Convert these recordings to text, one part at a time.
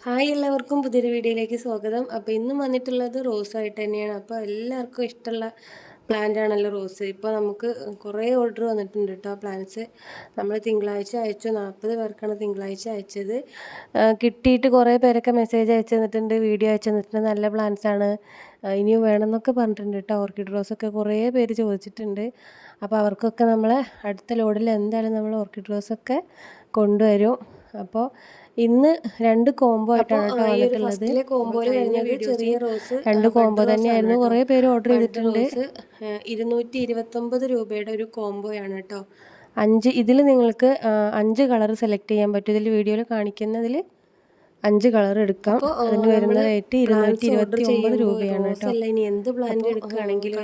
Hi എല്ലാവർക്കും പുതിയൊരു വീഡിയോയിലേക്ക് സ്വാഗതം. അപ്പോൾ ഇന്നും വന്നിട്ടുള്ളത് റോസായിട്ട് തന്നെയാണ്. അപ്പോൾ എല്ലാവർക്കും ഇഷ്ടമുള്ള പ്ലാന്റ് ആണല്ലോ റോസ്. ഇപ്പോൾ നമുക്ക് കുറേ ഓർഡർ വന്നിട്ടുണ്ട് കേട്ടോ പ്ലാന്റ്സ്. നമ്മൾ തിങ്കളാഴ്ച അയച്ചു, 40 പേർക്കാണ് തിങ്കളാഴ്ച അയച്ചത്. കിട്ടിയിട്ട് കുറേ പേരൊക്കെ മെസ്സേജ് അയച്ചു തന്നിട്ടുണ്ട്, വീഡിയോ അയച്ചു തന്നിട്ടുണ്ട്. നല്ല പ്ലാന്റ്സ് ആണ്, ഇനിയും വേണമെന്നൊക്കെ പറഞ്ഞിട്ടുണ്ട് കേട്ടോ. ഓർക്കിഡ് റോസൊക്കെ കുറേ പേര് ചോദിച്ചിട്ടുണ്ട്. അപ്പോൾ അവർക്കൊക്കെ നമ്മൾ അടുത്ത ലോഡിൽ എന്തായാലും നമ്മൾ ഓർക്കിഡ് റോസൊക്കെ കൊണ്ടുവരും. അപ്പോൾ ഇന്ന് 2 കോംബോ ആയിട്ടാണ് കേട്ടോ വന്നിട്ടുള്ളത്. ചെറിയ റോസ് 2 കോംബോ തന്നെയായിരുന്നു. കുറേ പേര് ഓർഡർ ചെയ്തിട്ടുണ്ട്. 229 രൂപയുടെ ഒരു കോംബോയാണ് കേട്ടോ. 5 ഇതിൽ നിങ്ങൾക്ക് 5 കളർ സെലക്ട് ചെയ്യാൻ പറ്റും. ഇതിൽ വീഡിയോയിൽ കാണിക്കുന്നതിൽ 5 കളർ എടുക്കാം. അതിന് വരുന്ന റേറ്റ് 229 രൂപയാണ് കേട്ടോ. ഇനി എന്ത് പ്ലാന്റ് എടുക്കുകയാണെങ്കിലും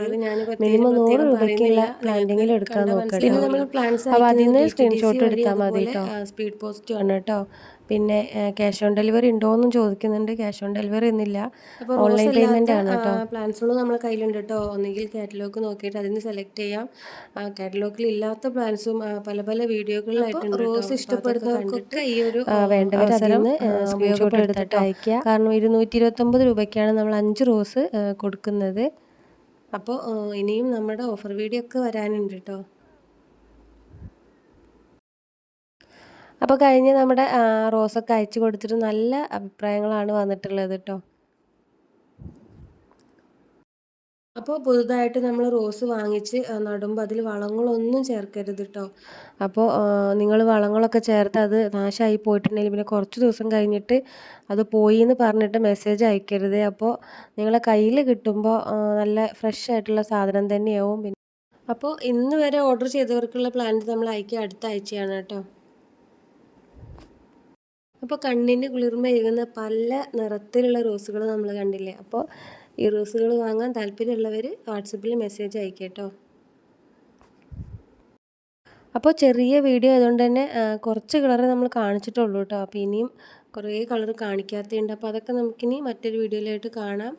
മിനിമം 100 രൂപയ്ക്കുള്ള പ്ലാന്റെങ്കിലും എടുക്കാൻ നോക്കാം. അപ്പോൾ അതിൽ നിന്ന് സ്ക്രീൻഷോട്ട് എടുത്താൽ മതി കേട്ടോ. സ്പീഡ് പോസ്റ്റ് ആണ് കേട്ടോ. പിന്നെ ക്യാഷ് ഓൺ ഡെലിവറി ഉണ്ടോ എന്നും ചോദിക്കുന്നുണ്ട്. ക്യാഷ് ഓൺ ഡെലിവറി ഒന്നുമില്ല, ഓൺലൈൻ പേയ്മെൻ്റ് ആണ് കേട്ടോ. പ്ലാൻസുകളും നമ്മുടെ കയ്യിലുണ്ട് കേട്ടോ. ഒന്നുകിൽ കാറ്റലോഗ് നോക്കിയിട്ട് അതിന് സെലക്ട് ചെയ്യാം. കാറ്റലോഗിൽ ഇല്ലാത്ത പ്ലാൻസും പല പല വീഡിയോകളിലായിട്ടുണ്ട്. റോസ് ഇഷ്ടപ്പെടുന്നവർക്കൊക്കെ ഈ ഒരു വേണ്ടവർ അതിന് സ്ക്രീൻഷോട്ട് എടുത്തിട്ട് അയക്കുക. കാരണം 229 രൂപയ്ക്കാണ് നമ്മൾ 5 റോസ് കൊടുക്കുന്നത്. അപ്പോൾ ഇനിയും നമ്മുടെ ഓഫർ വീഡിയോ ഒക്കെ വരാനുണ്ട് കേട്ടോ. അപ്പോൾ കഴിഞ്ഞ് നമ്മുടെ റോസൊക്കെ അയച്ചു കൊടുത്തിട്ട് നല്ല അഭിപ്രായങ്ങളാണ് വന്നിട്ടുള്ളത് കേട്ടോ. അപ്പോൾ പുതുതായിട്ട് നമ്മൾ റോസ് വാങ്ങിച്ച് നടുമ്പോൾ അതിൽ വളങ്ങളൊന്നും ചേർക്കരുത് കേട്ടോ. അപ്പോൾ നിങ്ങൾ വളങ്ങളൊക്കെ ചേർത്ത് അത് നാശമായി പോയിട്ടുണ്ടെങ്കിൽ പിന്നെ കുറച്ച് ദിവസം കഴിഞ്ഞിട്ട് അത് പോയി എന്ന് പറഞ്ഞിട്ട് മെസ്സേജ് അയക്കരുത്. അപ്പോൾ നിങ്ങളെ കയ്യിൽ കിട്ടുമ്പോൾ നല്ല ഫ്രഷ് ആയിട്ടുള്ള സാധനം തന്നെയാവും. പിന്നെ അപ്പോൾ ഇന്ന് വരെ ഓർഡർ ചെയ്തവർക്കുള്ള പ്ലാന്റ് നമ്മൾ അയക്കുക അടുത്ത ആഴ്ചയാണ് കേട്ടോ. അപ്പോൾ കണ്ണിന് കുളിർമയേകുന്ന പല നിറത്തിലുള്ള റോസുകൾ നമ്മൾ കണ്ടില്ലേ. അപ്പോൾ ഈ റോസുകൾ വാങ്ങാൻ താല്പര്യമുള്ളവർ വാട്സപ്പിൽ മെസ്സേജ് അയക്കുക കേട്ടോ. അപ്പോൾ ചെറിയ വീഡിയോ ആയതുകൊണ്ട് തന്നെ കുറച്ച് കളറ് നമ്മൾ കാണിച്ചിട്ടുള്ളൂ കേട്ടോ. അപ്പോൾ ഇനിയും കുറേ കളർ കാണിക്കാത്തതുണ്ട്. അപ്പോൾ അതൊക്കെ നമുക്കിനി മറ്റൊരു വീഡിയോയിലായിട്ട് കാണാം.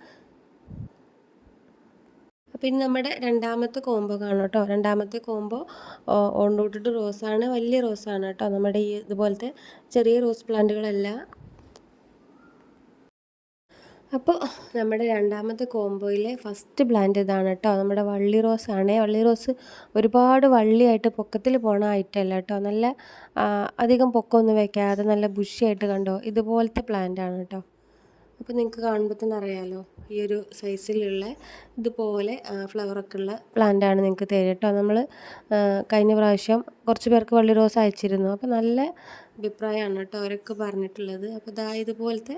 അപ്പോൾ ഇനി നമ്മുടെ രണ്ടാമത്തെ കോംബോ കാണാം കേട്ടോ. രണ്ടാമത്തെ കോംബോ ഓൺ റൂട്ടഡ് റോസാണ്, വലിയ റോസാണ് കേട്ടോ. നമ്മുടെ ഈ ഇതുപോലത്തെ ചെറിയ റോസ് പ്ലാന്റുകളല്ല. അപ്പോൾ നമ്മുടെ രണ്ടാമത്തെ കോംബോയിലെ ഫസ്റ്റ് പ്ലാന്റ് ഇതാണ് കേട്ടോ. നമ്മുടെ വള്ളി റോസ് ആണ്. വള്ളി റോസ് ഒരുപാട് വള്ളിയായിട്ട് പൊക്കത്തിൽ പോണ ഐറ്റം അല്ല കേട്ടോ. നല്ല അധികം പൊക്കമൊന്നും വെക്കാതെ നല്ല ബുഷിയായിട്ട് കണ്ടോ, ഇതുപോലത്തെ പ്ലാന്റ് ആണ് കേട്ടോ. അപ്പോൾ നിങ്ങൾക്ക് കാണുമ്പോൾ തന്നെ അറിയാമല്ലോ, ഈ ഒരു സൈസിലുള്ള ഇതുപോലെ ഫ്ലവറൊക്കെ ഉള്ള പ്ലാന്റാണ് നിങ്ങൾക്ക് തരിക കേട്ടോ. നമ്മൾ കഴിഞ്ഞ പ്രാവശ്യം കുറച്ച് പേർക്ക് വള്ളി റോസ് അയച്ചിരുന്നു. അപ്പോൾ നല്ല അഭിപ്രായമാണ് കേട്ടോ അവരൊക്കെ പറഞ്ഞിട്ടുള്ളത്. അപ്പോൾ ഇതാ ഇതുപോലത്തെ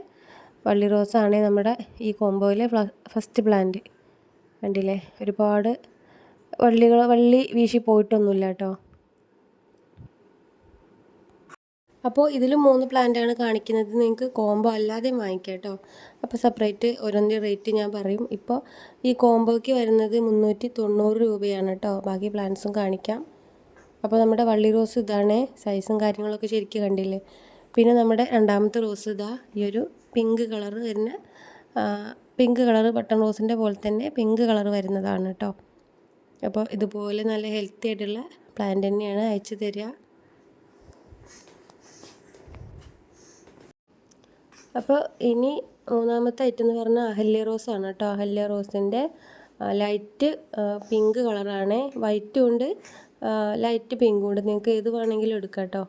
വള്ളി റോസാണ് നമ്മുടെ ഈ കോംബോയിലെ ഫസ്റ്റ് പ്ലാന്റ്. കണ്ടില്ലേ, ഒരുപാട് വള്ളി വീശി പോയിട്ടൊന്നുമില്ല കേട്ടോ. അപ്പോൾ ഇതിൽ 3 പ്ലാന്റാണ് കാണിക്കുന്നത്. നിങ്ങൾക്ക് കോംബോ അല്ലാതെ വാങ്ങിക്കാം കേട്ടോ. അപ്പോൾ സെപ്പറേറ്റ് ഓരോന്നിൻ്റെ റേറ്റ് ഞാൻ പറയും. ഇപ്പോൾ ഈ കോംബോയ്ക്ക് വരുന്നത് 390 രൂപയാണ് കേട്ടോ. ബാക്കി പ്ലാന്റ്സും കാണിക്കാം. അപ്പോൾ നമ്മുടെ വള്ളി റോസ് ഇതാണ്, സൈസും കാര്യങ്ങളൊക്കെ ശരിക്കും കണ്ടില്ലേ. പിന്നെ നമ്മുടെ രണ്ടാമത്തെ റോസ് ഇതാ ഈ ഒരു പിങ്ക് കളർ വരുന്ന പിങ്ക് കളർ ബട്ടൺ റോസിൻ്റെ പോലെ തന്നെ പിങ്ക് കളർ വരുന്നതാണ് കേട്ടോ. അപ്പോൾ ഇതുപോലെ നല്ല ഹെൽത്തി ആയിട്ടുള്ള പ്ലാന്റ് തന്നെയാണ് അയച്ചു തരിക. അപ്പോൾ ഇനി മൂന്നാമത്തെ ഐറ്റം എന്ന് പറഞ്ഞാൽ അഹല്യ റോസാണ് കേട്ടോ. അഹല്യ റോസിൻ്റെ ലൈറ്റ് പിങ്ക് കളറാണ്. വൈറ്റും ഉണ്ട്, ലൈറ്റ് പിങ്കും ഉണ്ട്. നിങ്ങൾക്ക് ഏത് വേണമെങ്കിലും എടുക്കാം കേട്ടോ.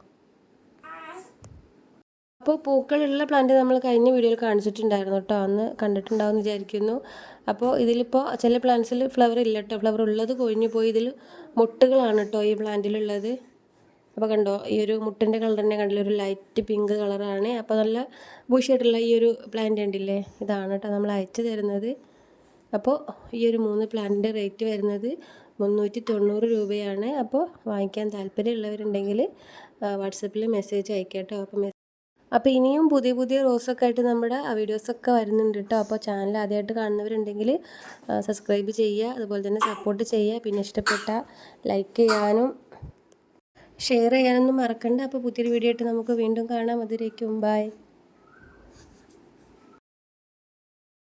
അപ്പോൾ പൂക്കളുള്ള പ്ലാന്റ് നമ്മൾ കഴിഞ്ഞ വീഡിയോയിൽ കാണിച്ചിട്ടുണ്ടായിരുന്നു കേട്ടോ. അന്ന് കണ്ടിട്ടുണ്ടാവും എന്ന് വിചാരിക്കുന്നു. അപ്പോൾ ഇതിലിപ്പോൾ ചില പ്ലാന്റ്സിൽ ഫ്ലവർ ഇല്ല കേട്ടോ. ഫ്ലവർ ഉള്ളത് കൊഴിഞ്ഞു പോയി. ഇതിൽ മുട്ടുകളാണ് കേട്ടോ ഈ പ്ലാന്റിലുള്ളത്. അപ്പോൾ കണ്ടോ, ഈ ഒരു മുട്ടിൻ്റെ കളർ തന്നെ കണ്ടില്ല, ഒരു ലൈറ്റ് പിങ്ക് കളറാണ്. അപ്പോൾ നല്ല ബുഷിയായിട്ടുള്ള ഈ ഒരു പ്ലാന്റ് ഉണ്ടില്ലേ, ഇതാണ് കേട്ടോ നമ്മൾ അയച്ചു തരുന്നത്. അപ്പോൾ ഈ ഒരു 3 പ്ലാന്റിൻ്റെ റേറ്റ് വരുന്നത് 390 രൂപയാണ്. അപ്പോൾ വാങ്ങിക്കാൻ താല്പര്യമുള്ളവരുണ്ടെങ്കിൽ വാട്സപ്പിൽ മെസ്സേജ് അയക്കാം കേട്ടോ. അപ്പോൾ ഇനിയും പുതിയ പുതിയ റോസൊക്കെ ആയിട്ട് നമ്മുടെ വീഡിയോസൊക്കെ വരുന്നുണ്ട് കേട്ടോ. അപ്പോൾ ചാനൽ ആദ്യമായിട്ട് കാണുന്നവരുണ്ടെങ്കിൽ സബ്സ്ക്രൈബ് ചെയ്യുക, അതുപോലെ തന്നെ സപ്പോർട്ട് ചെയ്യുക. പിന്നെ ഇഷ്ടപ്പെട്ട ലൈക്ക് ചെയ്യാനും ഷെയർ ചെയ്യാനൊന്നും മറക്കണ്ട. അപ്പോൾ പുതിയൊരു വീഡിയോ ആയിട്ട് നമുക്ക് വീണ്ടും കാണാം. അതിലേക്കും ബൈ.